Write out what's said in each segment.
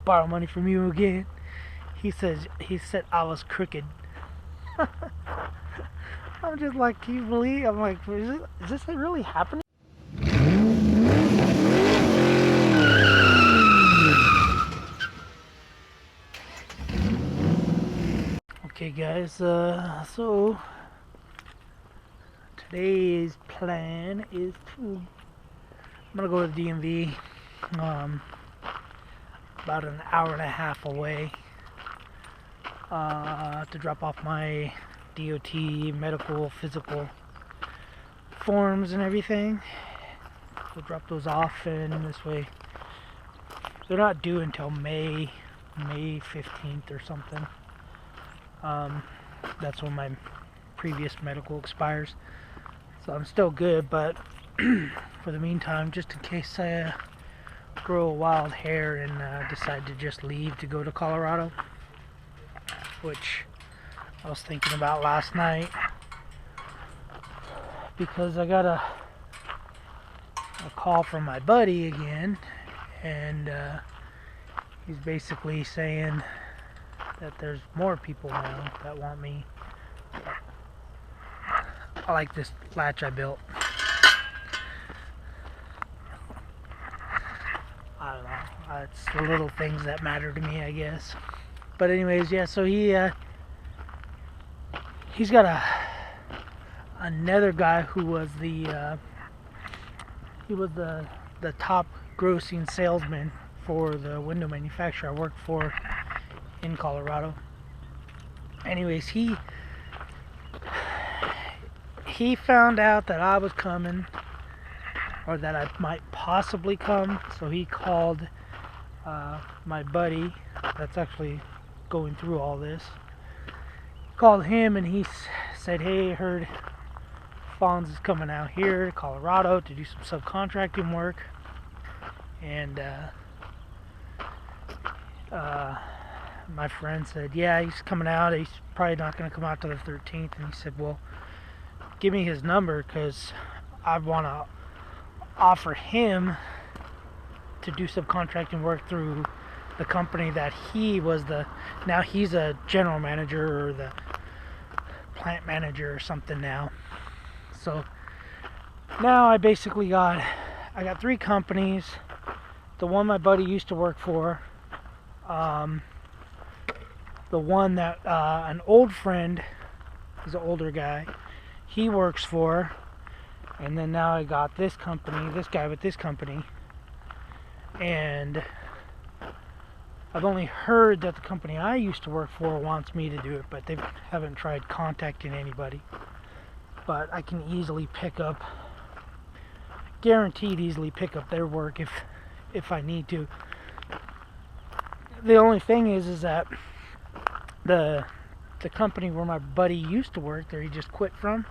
borrow money from you again. He said I was crooked. I'm just like, can you believe? I'm like, is this really happening? Okay, guys. So today's plan is to I'm gonna go to the DMV. About an hour and a half away. To drop off my DOT medical physical forms and everything. We'll drop those off, and this way they're not due until May 15th or something. That's when my previous medical expires, so I'm still good, but for the meantime, just in case I grow a wild hair and decide to just leave to go to Colorado, which I was thinking about last night, because I got a call from my buddy again, and he's basically saying that there's more people now that want me. I like this latch I built. I don't know. It's the little things that matter to me, I guess. But anyways, yeah. So he's got another guy who was the top grossing salesman for the window manufacturer I worked for in Colorado. Anyways, he found out that I was coming, or that I might possibly come, so he called my buddy that's actually going through all this. Called him, and he said, hey, I heard Fonz is coming out here to Colorado to do some subcontracting work, and my friend said, yeah, he's coming out. He's probably not going to come out till the 13th. And he said, well, give me his number, because I want to offer him to do subcontracting work through the company that he was now he's a general manager or the plant manager or something now. So now I got 3 companies. The one my buddy used to work for, the one that an old friend, he's an older guy, he works for, and then now I got this company, this guy with this company, and I've only heard that the company I used to work for wants me to do it, but they haven't tried contacting anybody. But I can guaranteed easily pick up their work if I need to. The only thing is that the company where my buddy used to work there, he just quit from,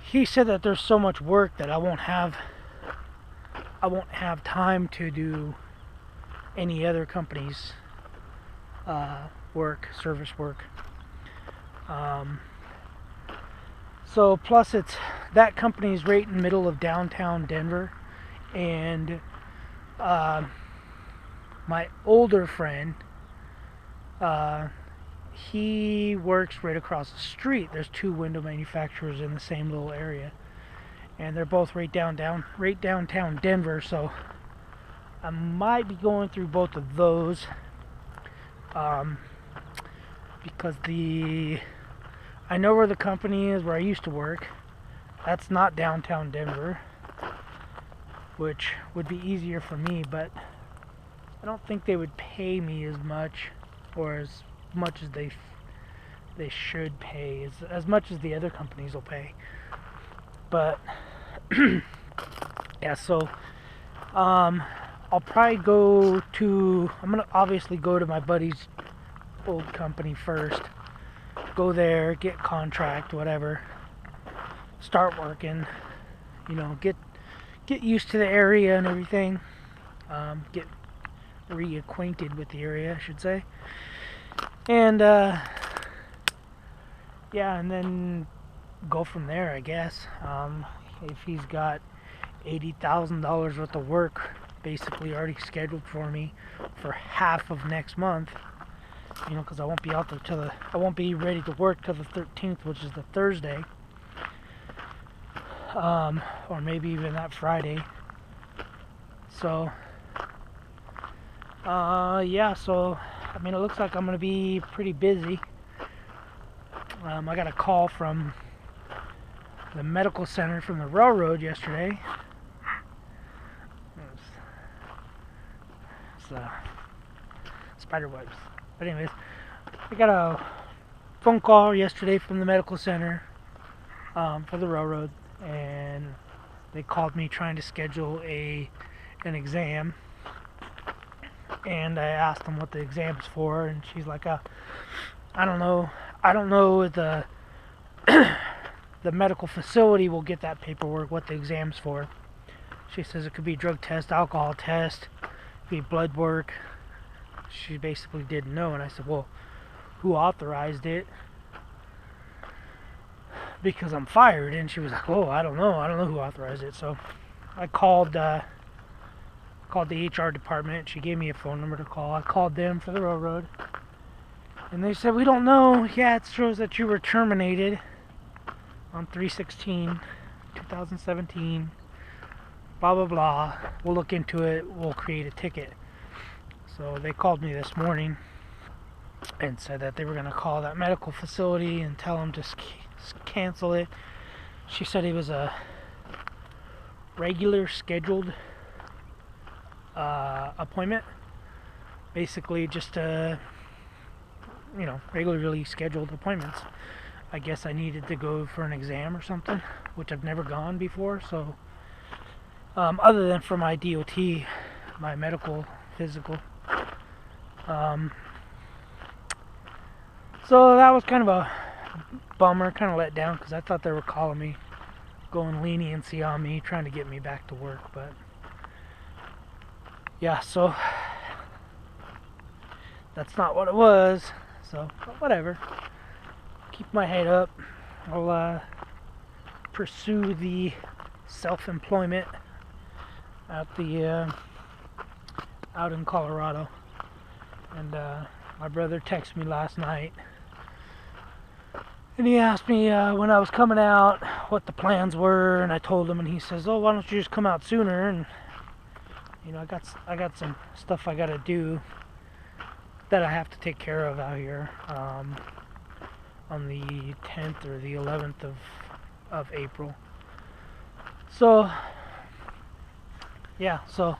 he said that there's so much work that I won't have time to do any other company's service work. So plus that company's right in the middle of downtown Denver, and my older friend, he works right across the street. There's 2 window manufacturers in the same little area, and they're both right downtown Denver. So I might be going through both of those, because I know where the company is where I used to work. That's not downtown Denver, which would be easier for me, but I don't think they would pay me as much, or as much as they should pay, as much as the other companies will pay. But yeah, so I'll probably I'm gonna obviously go to my buddy's old company first, go there, get contract, whatever, start working, get used to the area and everything, get reacquainted with the area, I should say, and yeah, and then go from there, I guess. If he's got $80,000 worth of work basically already scheduled for me for half of next month. Because I won't be out there I won't be ready to work till the 13th, which is the Thursday, or maybe even that Friday. So, yeah. So, it looks like I'm gonna be pretty busy. I got a call from the medical center from the railroad yesterday. It's spider webs. But anyways, I got a phone call yesterday from the medical center for the railroad, and they called me trying to schedule an exam. And I asked them what the exam's for, and she's like, I don't know. I don't know if the the medical facility will get that paperwork, what the exam's for. She says it could be drug test, alcohol test, could be blood work. She basically didn't know, and I said, well, who authorized it? Because I'm fired. And she was like, oh, I don't know who authorized it. So I called the HR department. She gave me a phone number to call. I called them for the railroad, and they said, we don't know. Yeah, it shows that you were terminated on 3/16/2017. Blah blah blah. We'll look into it. We'll create a ticket. So they called me this morning and said that they were going to call that medical facility and tell them to cancel it. She said it was a regular scheduled appointment. Basically just regularly scheduled appointments. I guess I needed to go for an exam or something, which I've never gone before. So other than for my DOT, my medical physical. So that was kind of a bummer, kind of let down, because I thought they were calling me, going leniency on me, trying to get me back to work. But yeah, so that's not what it was. So whatever, keep my head up. I'll pursue the self-employment out in Colorado. And my brother texted me last night, and he asked me when I was coming out what the plans were, and I told him, and he says, oh, why don't you just come out sooner? And I got some stuff I gotta do that I have to take care of out here on the 10th or the 11th of April. So yeah, so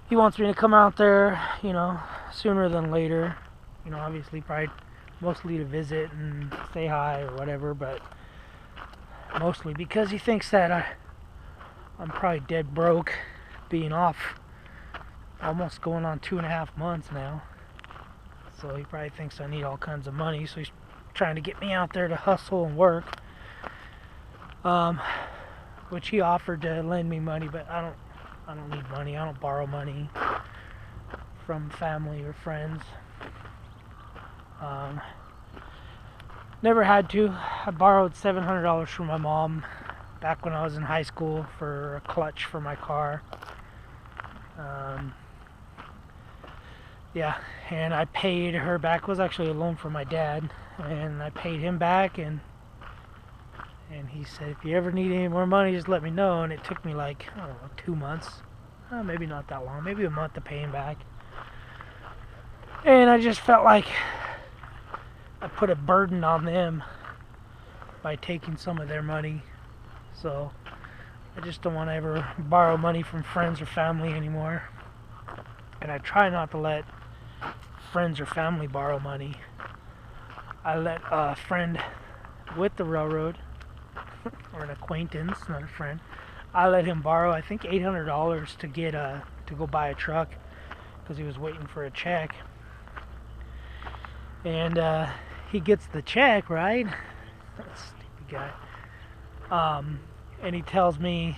he wants me to come out there, sooner than later. Obviously, probably mostly to visit and say hi or whatever, but mostly because he thinks that I'm probably dead broke, being off almost going on 2.5 months now. So he probably thinks I need all kinds of money, so he's trying to get me out there to hustle and work. Which he offered to lend me money, but I don't need money. I don't borrow money from family or friends. Never had to. I borrowed $700 from my mom back when I was in high school for a clutch for my car. Yeah, and I paid her back. It was actually a loan from my dad, and I paid him back, and he said, if you ever need any more money, just let me know. And it took me 2 months, maybe not that long, maybe a month to pay him back. And I just felt like I put a burden on them by taking some of their money. So I just don't want to ever borrow money from friends or family anymore. And I try not to let friends or family borrow money. I let a friend with the railroad, or an acquaintance, not a friend, I let him borrow, I think, $800 to get to go buy a truck, because he was waiting for a check. And he gets the check, right? That stupid guy. And he tells me,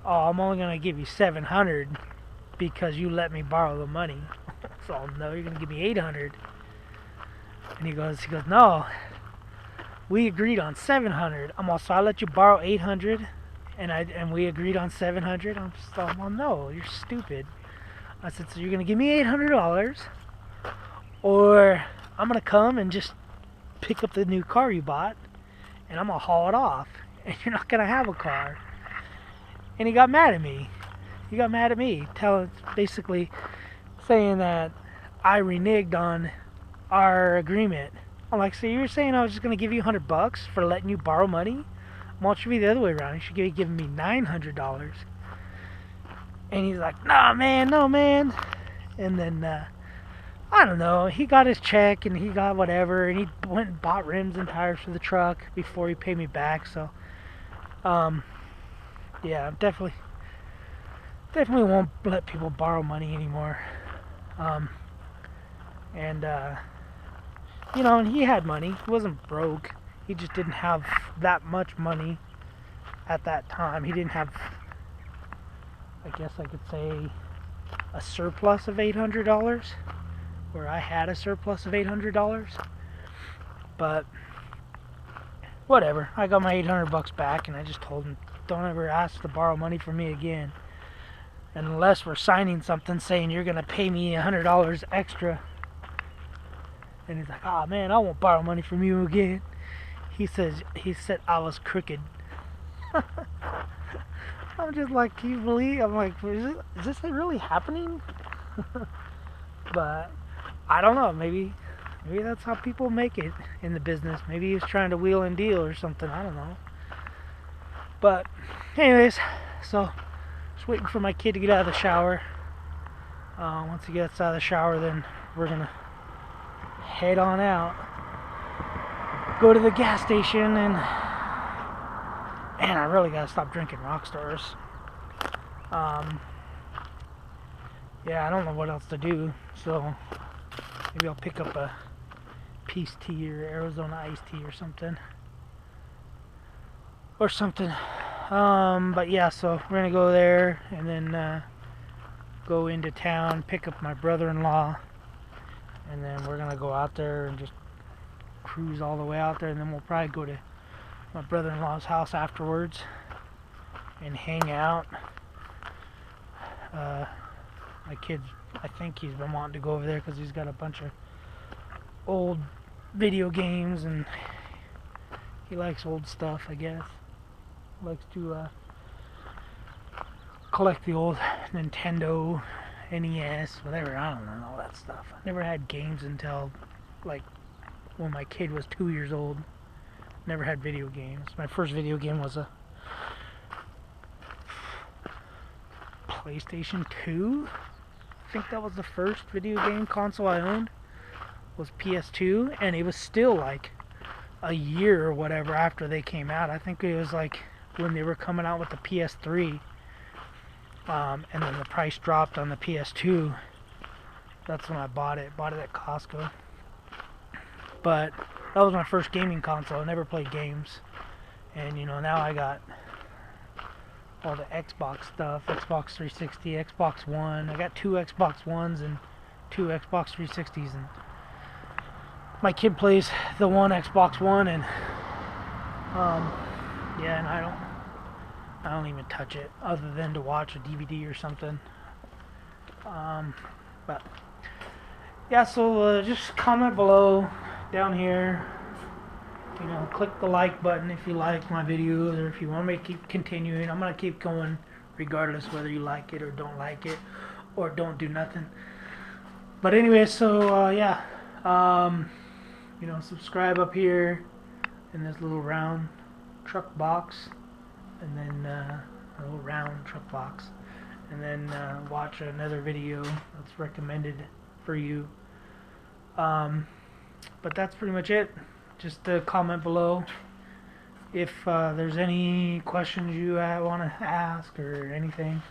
oh, I'm only going to give you $700 because you let me borrow the money. So no, you're going to give me $800. And he goes, no, we agreed on $700. So I let you borrow $800, and we agreed on 700. I'm just like, well, no, you're stupid. I said, so you're gonna give me $800, or I'm gonna come and just pick up the new car you bought, and I'm gonna haul it off, and you're not gonna have a car. And he got mad at me. He got mad at me, basically saying that I reneged on our agreement. I'm like, so you were saying I was just gonna give you $100 for letting you borrow money? Well, it should be the other way around. You should be giving me $900. And he's like, nah, man, no, man. And then, I don't know, he got his check and he got whatever, and he went and bought rims and tires for the truck before he paid me back. So, yeah, definitely won't let people borrow money anymore. And, and he had money. He wasn't broke. He just didn't have that much money at that time. He didn't have, I guess I could say, a surplus of $800, where I had a surplus of $800. But whatever. I got my $800 back, and I just told him, don't ever ask to borrow money from me again, unless we're signing something saying you're gonna pay me $100 extra. And he's like, oh man, I won't borrow money from you again. He said I was crooked. I'm just like, can you believe? I'm like, is this really happening? But I don't know. Maybe that's how people make it in the business. Maybe he was trying to wheel and deal or something. I don't know. But anyways, so just waiting for my kid to get out of the shower. Once he gets out of the shower, then we're gonna head on out, go to the gas station, and man, I really gotta stop drinking Rockstars. Yeah, I don't know what else to do, so maybe I'll pick up a Peace Tea or Arizona iced tea or something. But yeah, so we're gonna go there and then go into town, pick up my brother-in-law, and then we're gonna go out there and just cruise all the way out there, and then we'll probably go to my brother-in-law's house afterwards and hang out. My kid, I think he's been wanting to go over there because he's got a bunch of old video games, and he likes old stuff, I guess. He likes to collect the old Nintendo, NES, whatever, I don't know, all that stuff. I never had games until like when my kid was 2 years old. Never had video games. My first video game was a PlayStation 2. I think that was the first video game console I owned, was PS2, and it was still like a year or whatever after they came out. I think it was like when they were coming out with the PS3, and then the price dropped on the PS2. That's when I bought it at Costco. But that was my first gaming console. I never played games, and now I got all the Xbox stuff, Xbox 360, Xbox One. I got 2 Xbox Ones and 2 Xbox 360s, and my kid plays the one Xbox One, and yeah, and I don't even touch it other than to watch a DVD or something. But yeah, so just comment below down here. Click the like button if you like my videos, or if you want me to keep continuing. I'm gonna keep going regardless whether you like it or don't like it, or don't do nothing. But anyway, so yeah, subscribe up here in this little round truck box, and then a little round truck box, and then watch another video that's recommended for you. But that's pretty much it. Just comment below if there's any questions you want to ask or anything.